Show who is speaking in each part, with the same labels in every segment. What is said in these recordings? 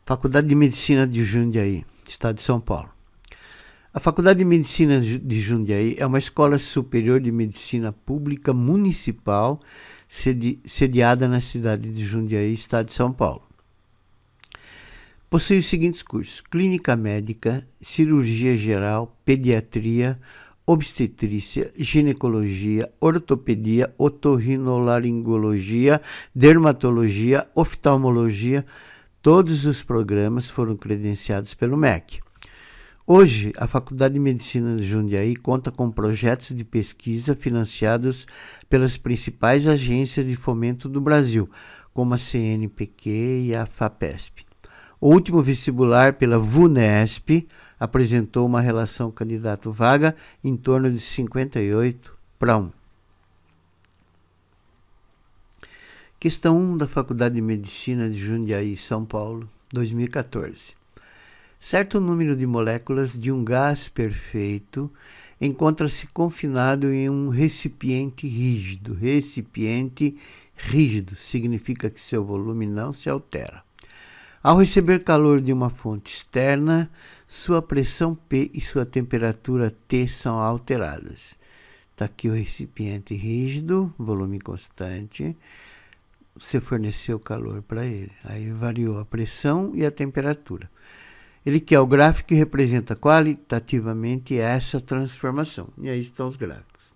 Speaker 1: Faculdade de Medicina de Jundiaí, Estado de São Paulo. A Faculdade de Medicina de Jundiaí é uma escola superior de medicina pública municipal sediada na cidade de Jundiaí, Estado de São Paulo. Possui os seguintes cursos: Clínica Médica, Cirurgia Geral, Pediatria, Obstetrícia, Ginecologia, Ortopedia, Otorrinolaringologia, Dermatologia, Oftalmologia. Todos os programas foram credenciados pelo MEC. Hoje, a Faculdade de Medicina de Jundiaí conta com projetos de pesquisa financiados pelas principais agências de fomento do Brasil, como a CNPq e a FAPESP. O último vestibular pela VUNESP apresentou uma relação candidato-vaga em torno de 58:1. Questão 1 da Faculdade de Medicina de Jundiaí, São Paulo, 2014. Certo número de moléculas de um gás perfeito encontra-se confinado em um recipiente rígido. Recipiente rígido significa que seu volume não se altera. Ao receber calor de uma fonte externa, sua pressão P e sua temperatura T são alteradas. Está aqui o recipiente rígido, volume constante. Você forneceu calor para ele. Aí variou a pressão e a temperatura. Ele quer o gráfico que representa qualitativamente essa transformação. E aí estão os gráficos.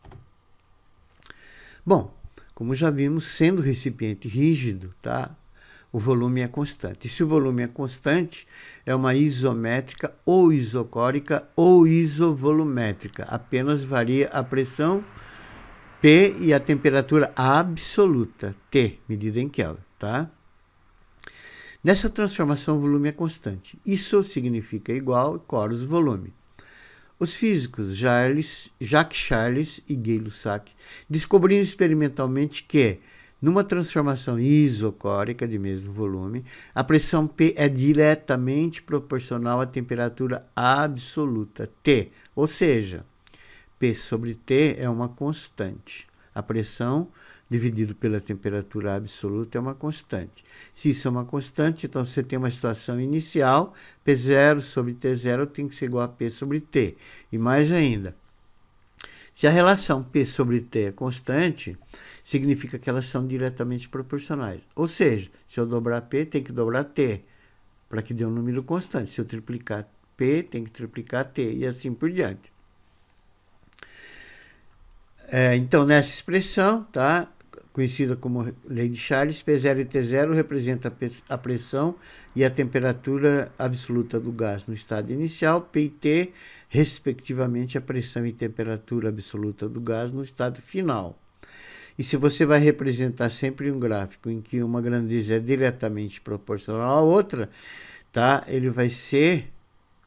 Speaker 1: Bom, como já vimos, sendo recipiente rígido, tá? O volume é constante. E se o volume é constante, é uma isométrica ou isocórica ou isovolumétrica. Apenas varia a pressão P e a temperatura absoluta, T, medida em Kelvin, tá? Nessa transformação, o volume é constante. Isso significa igual, Corus volume. Os físicos Jacques Charles e Gay-Lussac descobriram experimentalmente que, numa transformação isocórica de mesmo volume, a pressão P é diretamente proporcional à temperatura absoluta, T, ou seja, P sobre T é uma constante. A pressão dividido pela temperatura absoluta é uma constante. Se isso é uma constante, então você tem uma situação inicial, P0 sobre T0 tem que ser igual a P sobre T. E mais ainda, se a relação P sobre T é constante, significa que elas são diretamente proporcionais. Ou seja, se eu dobrar P, tem que dobrar T, para que dê um número constante. Se eu triplicar P, tem que triplicar T, e assim por diante. Então, nessa expressão, tá, conhecida como lei de Charles, P0 e T0 representam a pressão e a temperatura absoluta do gás no estado inicial, P e T, respectivamente, a pressão e temperatura absoluta do gás no estado final. E se você vai representar sempre um gráfico em que uma grandeza é diretamente proporcional à outra, tá, ele vai ser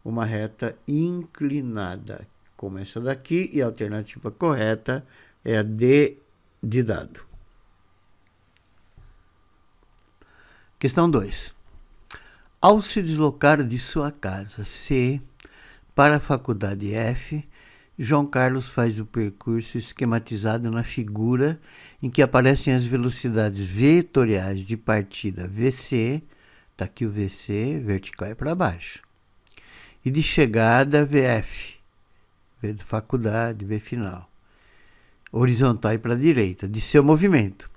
Speaker 1: uma reta inclinada, como essa daqui, e a alternativa correta é a D de dado. Questão 2. Ao se deslocar de sua casa C para a faculdade F, João Carlos faz o percurso esquematizado na figura em que aparecem as velocidades vetoriais de partida VC, está aqui o VC, vertical é para baixo, e de chegada VF, V de faculdade, V final, horizontal e para a direita, de seu movimento.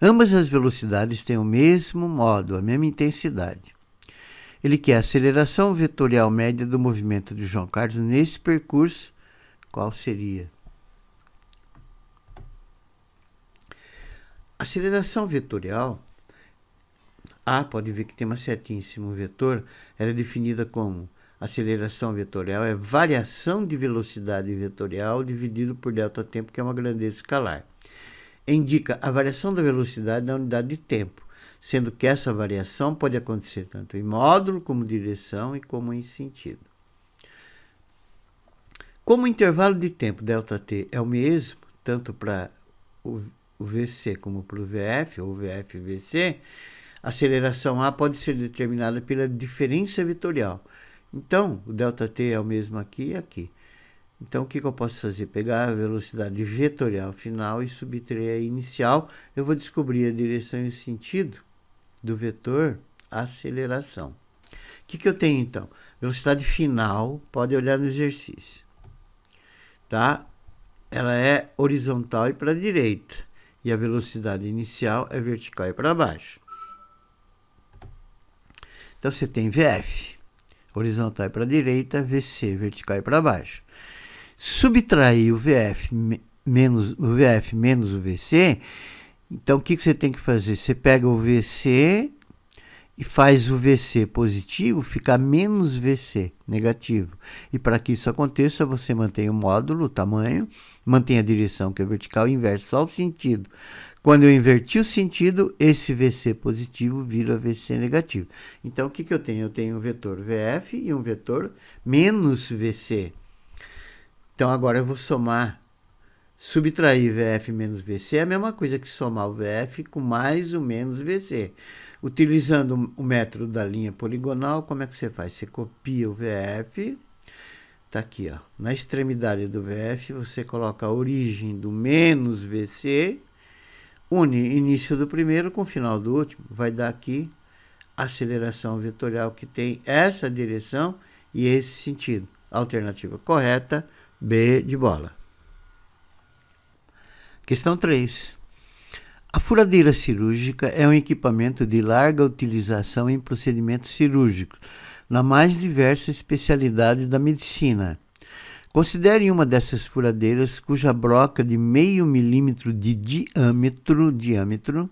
Speaker 1: Ambas as velocidades têm o mesmo modo, a mesma intensidade. Ele quer a aceleração vetorial média do movimento de João Carlos nesse percurso. Qual seria? Aceleração vetorial, pode ver que tem uma setinha em cima, um vetor, ela é definida como aceleração vetorial é variação de velocidade vetorial dividido por delta tempo, que é uma grandeza escalar. Indica a variação da velocidade na unidade de tempo, sendo que essa variação pode acontecer tanto em módulo, como direção e como em sentido. Como o intervalo de tempo ΔT é o mesmo, tanto para o VC como para o VF, ou VF e VC, a aceleração A pode ser determinada pela diferença vetorial. Então, o ΔT é o mesmo aqui e aqui. Então, o que eu posso fazer? Pegar a velocidade vetorial final e subtrair a inicial. Eu vou descobrir a direção e o sentido do vetor aceleração. O que eu tenho então? Velocidade final, pode olhar no exercício, tá? Ela é horizontal e para a direita, e a velocidade inicial é vertical e para baixo. Então você tem VF, horizontal e para a direita, VC, vertical e para baixo. Subtrair o VF menos o VC, então o que você tem que fazer? Você pega o VC e faz o VC positivo ficar menos VC negativo. E para que isso aconteça, você mantém o módulo, o tamanho, mantém a direção que é vertical e inverte só o sentido. Quando eu inverti o sentido, esse VC positivo vira VC negativo. Então, o que eu tenho? Eu tenho um vetor VF e um vetor menos VC. Então, agora eu vou somar, subtrair VF menos VC é a mesma coisa que somar o VF com mais ou menos VC. Utilizando o método da linha poligonal, como é que você faz? Você copia o VF, tá aqui, ó, na extremidade do VF, você coloca a origem do menos VC, une início do primeiro com o final do último, vai dar aqui a aceleração vetorial que tem essa direção e esse sentido. Alternativa correta, B de bola. Questão 3. A furadeira cirúrgica é um equipamento de larga utilização em procedimentos cirúrgicos, na mais diversas especialidades da medicina. Considere uma dessas furadeiras cuja broca de 0,5 milímetro de diâmetro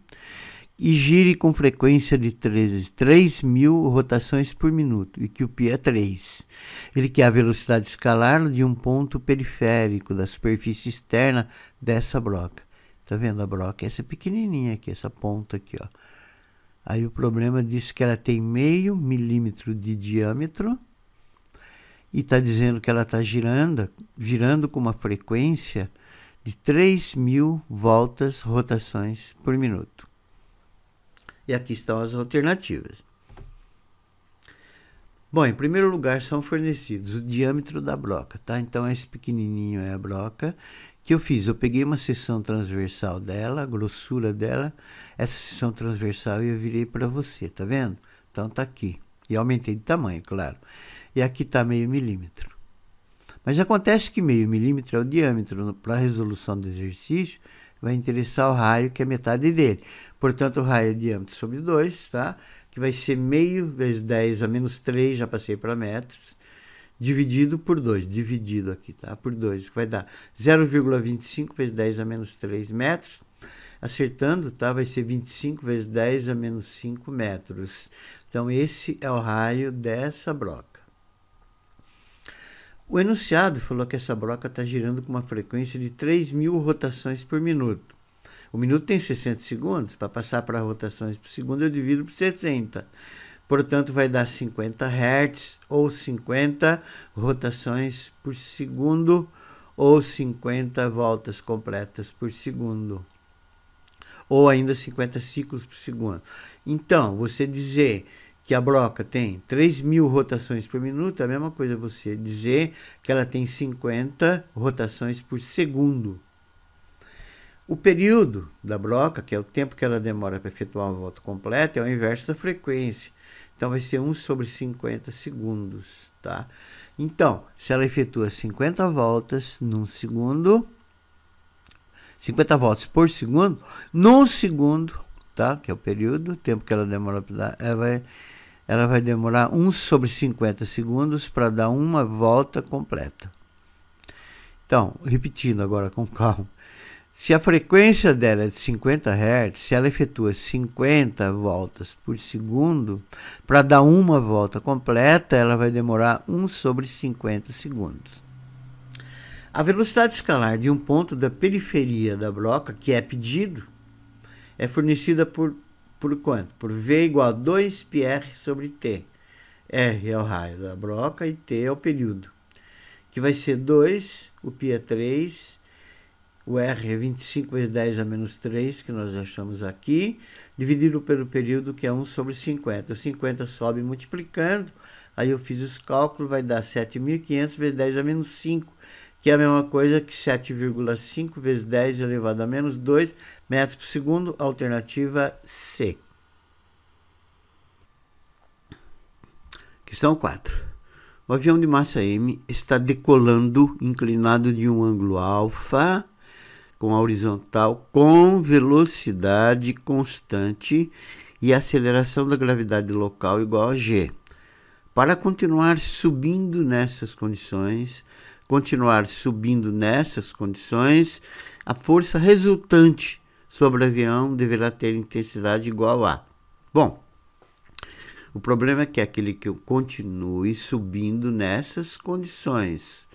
Speaker 1: e gire com frequência de 3.000 rotações por minuto, e que o π é 3. Ele quer a velocidade escalar de um ponto periférico da superfície externa dessa broca. Tá vendo a broca? Essa pequenininha aqui, essa ponta aqui, ó. Aí o problema diz que ela tem 0,5 milímetro de diâmetro e está dizendo que ela está girando com uma frequência de 3.000 voltas, rotações por minuto. E aqui estão as alternativas. Bom, em primeiro lugar são fornecidos o diâmetro da broca, tá? Então esse pequenininho é a broca que eu fiz. Eu peguei uma seção transversal dela, a grossura dela, essa seção transversal eu virei para você, tá vendo? Então tá aqui. E aumentei de tamanho, claro. E aqui tá 0,5 milímetro. Mas acontece que 0,5 milímetro é o diâmetro. Para a resolução do exercício, vai interessar o raio, que é metade dele. Portanto, o raio é diâmetro sobre 2, tá? Que vai ser 0,5 vezes 10 a menos 3, já passei para metros, dividido por 2, dividido aqui, tá? Por 2, que vai dar 0,25 vezes 10 a menos 3 metros. Acertando, tá? Vai ser 25 vezes 10 a menos 5 metros. Então, esse é o raio dessa broca. O enunciado falou que essa broca está girando com uma frequência de 3.000 rotações por minuto. O minuto tem 60 segundos. Para passar para rotações por segundo, eu divido por 60. Portanto, vai dar 50 Hz ou 50 rotações por segundo ou 50 voltas completas por segundo. Ou ainda 50 ciclos por segundo. Então, você dizer que a broca tem 3.000 rotações por minuto, é a mesma coisa você dizer que ela tem 50 rotações por segundo. O período da broca, que é o tempo que ela demora para efetuar uma volta completa, é o inverso da frequência. Então, vai ser 1 sobre 50 segundos, tá? Então, se ela efetua 50 voltas num segundo, 50 voltas por segundo, num segundo, tá? Que é o período, o tempo que ela demora para dar, ela vai demorar 1 sobre 50 segundos para dar uma volta completa. Então, repetindo agora com calma. Se a frequência dela é de 50 Hz, se ela efetua 50 voltas por segundo, para dar uma volta completa, ela vai demorar 1 sobre 50 segundos. A velocidade escalar de um ponto da periferia da broca, que é pedido, é fornecida por quanto? Por V igual a 2πr sobre T. R é o raio da broca e T é o período, que vai ser 2, o π é 3, o R é 25 vezes 10 a menos 3, que nós achamos aqui, dividido pelo período, que é 1 sobre 50. O 50 sobe multiplicando, aí eu fiz os cálculos, vai dar 7.500 vezes 10 a menos 5, que é a mesma coisa que 7,5 vezes 10 elevado a menos 2 metros por segundo, alternativa C. Questão 4. O avião de massa m está decolando inclinado de um ângulo alfa com a horizontal com velocidade constante e aceleração da gravidade local igual a g. Para continuar subindo nessas condições, a força resultante sobre o avião deverá ter intensidade igual a... Bom, o problema é que aquele que continue subindo nessas condições,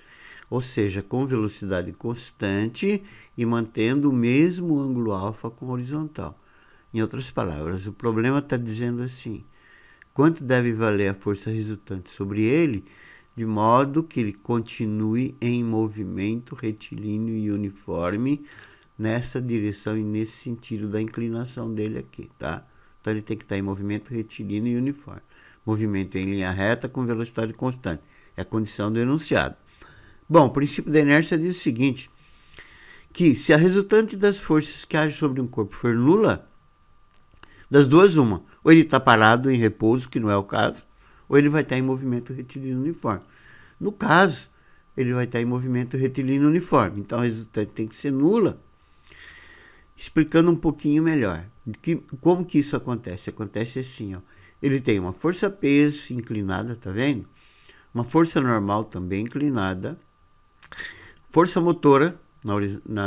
Speaker 1: ou seja, com velocidade constante e mantendo o mesmo ângulo alfa com horizontal. Em outras palavras, o problema está dizendo assim: quanto deve valer a força resultante sobre ele, de modo que ele continue em movimento retilíneo e uniforme nessa direção e nesse sentido da inclinação dele aqui, tá? Então ele tem que estar em movimento retilíneo e uniforme. Movimento em linha reta com velocidade constante. É a condição do enunciado. Bom, o princípio da inércia diz o seguinte, que se a resultante das forças que agem sobre um corpo for nula, das duas uma, ou ele está parado em repouso, que não é o caso, ou ele vai estar em movimento retilíneo uniforme. No caso, ele vai estar em movimento retilíneo uniforme. Então a resultante tem que ser nula. Explicando um pouquinho melhor. Como que isso acontece? Acontece assim, ó. Ele tem uma força-peso inclinada, tá vendo? Uma força normal também inclinada. Força motora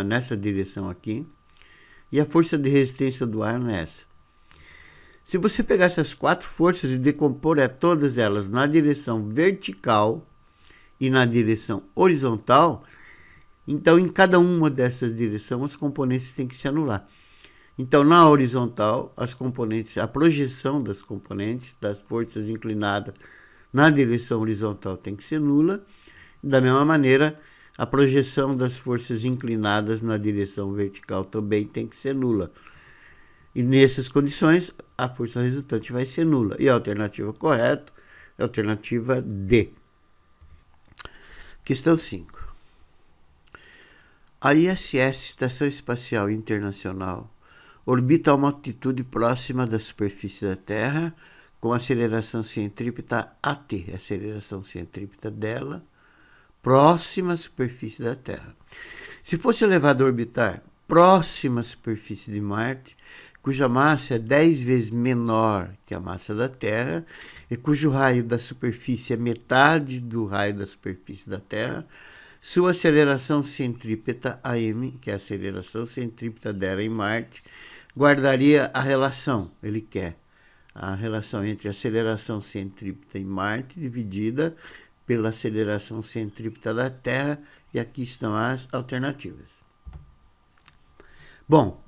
Speaker 1: nessa direção aqui. E a força de resistência do ar nessa. Se você pegar essas quatro forças e decompor todas elas na direção vertical e na direção horizontal, então em cada uma dessas direções os componentes têm que se anular. Então na horizontal, a projeção das componentes, das forças inclinadas na direção horizontal tem que ser nula. Da mesma maneira, a projeção das forças inclinadas na direção vertical também tem que ser nula. E nessas condições, a força resultante vai ser nula. E a alternativa correta é a alternativa D. Questão 5. A ISS, Estação Espacial Internacional, orbita a uma altitude próxima da superfície da Terra, com aceleração centrípeta AT, a aceleração centrípeta dela, próxima à superfície da Terra. Se fosse levado a orbitar próxima à superfície de Marte, cuja massa é 10 vezes menor que a massa da Terra e cujo raio da superfície é metade do raio da superfície da Terra, sua aceleração centrípeta AM, que é a aceleração centrípeta dela em Marte, guardaria a relação, ele quer a relação entre a aceleração centrípeta em Marte dividida pela aceleração centrípeta da Terra, e aqui estão as alternativas. Bom,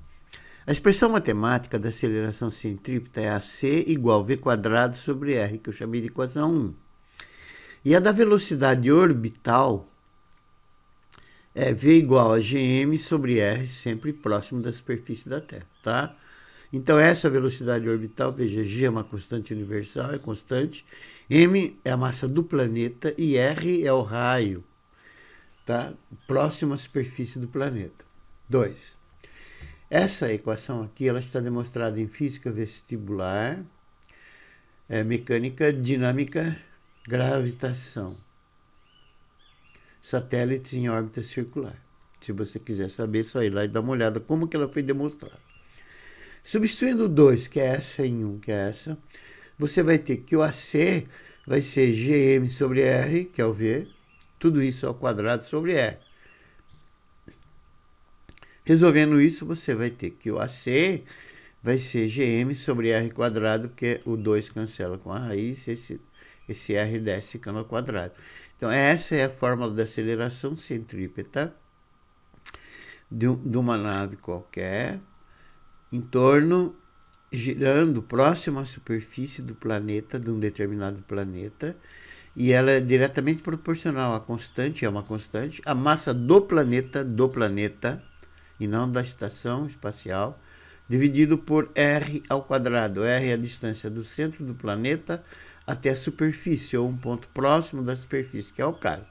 Speaker 1: a expressão matemática da aceleração centrípeta é AC igual V² sobre R, que eu chamei de equação 1. E a da velocidade orbital é V igual a Gm sobre R, sempre próximo da superfície da Terra, tá? Então essa velocidade orbital, veja, G é uma constante universal, é constante, M é a massa do planeta e R é o raio, tá? Próximo à superfície do planeta. 2. Essa equação aqui, ela está demonstrada em física vestibular, mecânica, dinâmica, gravitação. Satélites em órbita circular. Se você quiser saber, é só ir lá e dar uma olhada como que ela foi demonstrada. Substituindo o 2, que é essa, em 1, que é essa, você vai ter que o AC vai ser Gm sobre R, que é o V, tudo isso ao quadrado sobre R. Resolvendo isso, você vai ter que o AC vai ser Gm sobre R quadrado, porque o 2 cancela com a raiz, esse R desce ficando ao quadrado. Então, essa é a fórmula da aceleração centrípeta de uma nave qualquer, em torno, girando próximo à superfície do planeta, de um determinado planeta, e ela é diretamente proporcional à constante, é uma constante, a massa do planeta, e não da estação espacial, dividido por R ao quadrado. R é a distância do centro do planeta até a superfície, ou um ponto próximo da superfície, que é o caso.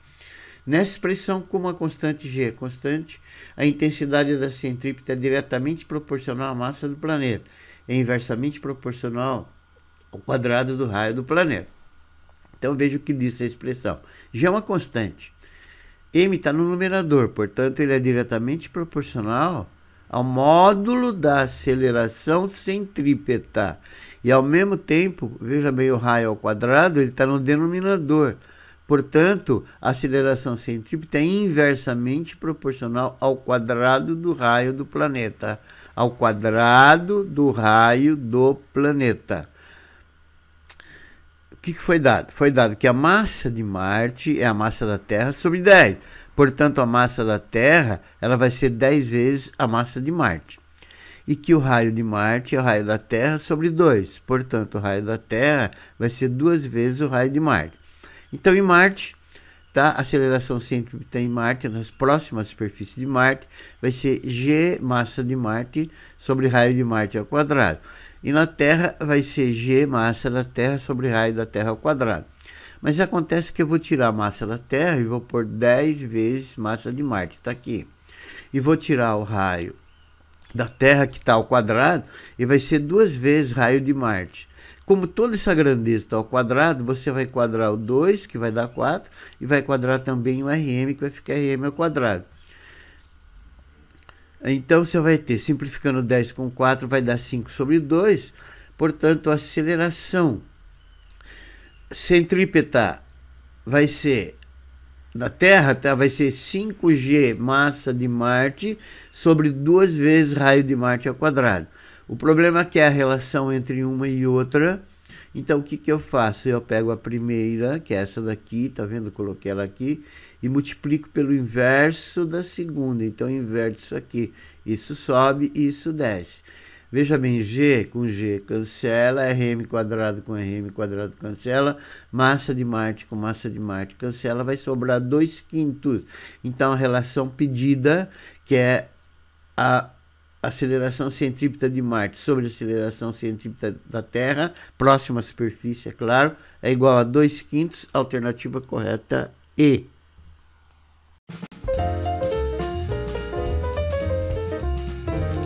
Speaker 1: Nessa expressão, como a constante G é constante, a intensidade da centrípeta é diretamente proporcional à massa do planeta, é inversamente proporcional ao quadrado do raio do planeta. Então veja o que diz a expressão. G é uma constante. M está no numerador, portanto ele é diretamente proporcional ao módulo da aceleração centrípeta. E ao mesmo tempo, veja bem, o raio ao quadrado, ele está no denominador. Portanto, a aceleração centrípeta é inversamente proporcional ao quadrado do raio do planeta. Ao quadrado do raio do planeta. O que foi dado? Foi dado que a massa de Marte é a massa da Terra sobre 10. Portanto, a massa da Terra ela vai ser 10 vezes a massa de Marte. E que o raio de Marte é o raio da Terra sobre 2. Portanto, o raio da Terra vai ser 2 vezes o raio de Marte. Então, em Marte, tá? A aceleração centrípeta em Marte, nas próximas superfícies de Marte, vai ser G massa de Marte sobre raio de Marte ao quadrado. E na Terra vai ser G massa da Terra sobre raio da Terra ao quadrado. Mas acontece que eu vou tirar a massa da Terra e vou pôr 10 vezes massa de Marte, está aqui. E vou tirar o raio da Terra, que está ao quadrado, e vai ser 2 vezes raio de Marte. Como toda essa grandeza está ao quadrado, você vai quadrar o 2, que vai dar 4, e vai quadrar também o Rm, que vai ficar Rm ao quadrado. Então, você vai ter, simplificando 10 com 4, vai dar 5 sobre 2. Portanto, a aceleração centrípeta vai ser, da Terra, tá? Vai ser 5G massa de Marte sobre 2 vezes raio de Marte ao quadrado. O problema é que é a relação entre uma e outra. Então, o que eu faço? Eu pego a primeira, que é essa daqui, tá vendo? Eu coloquei ela aqui, e multiplico pelo inverso da segunda. Então, eu inverto isso aqui. Isso sobe e isso desce. Veja bem, G com G cancela, Rm quadrado com Rm quadrado cancela, massa de Marte com massa de Marte cancela, vai sobrar 2/5. Então, a relação pedida, que é a aceleração centrípeta de Marte sobre a aceleração centrípeta da Terra, próxima à superfície, é claro, é igual a 2/5, alternativa correta E.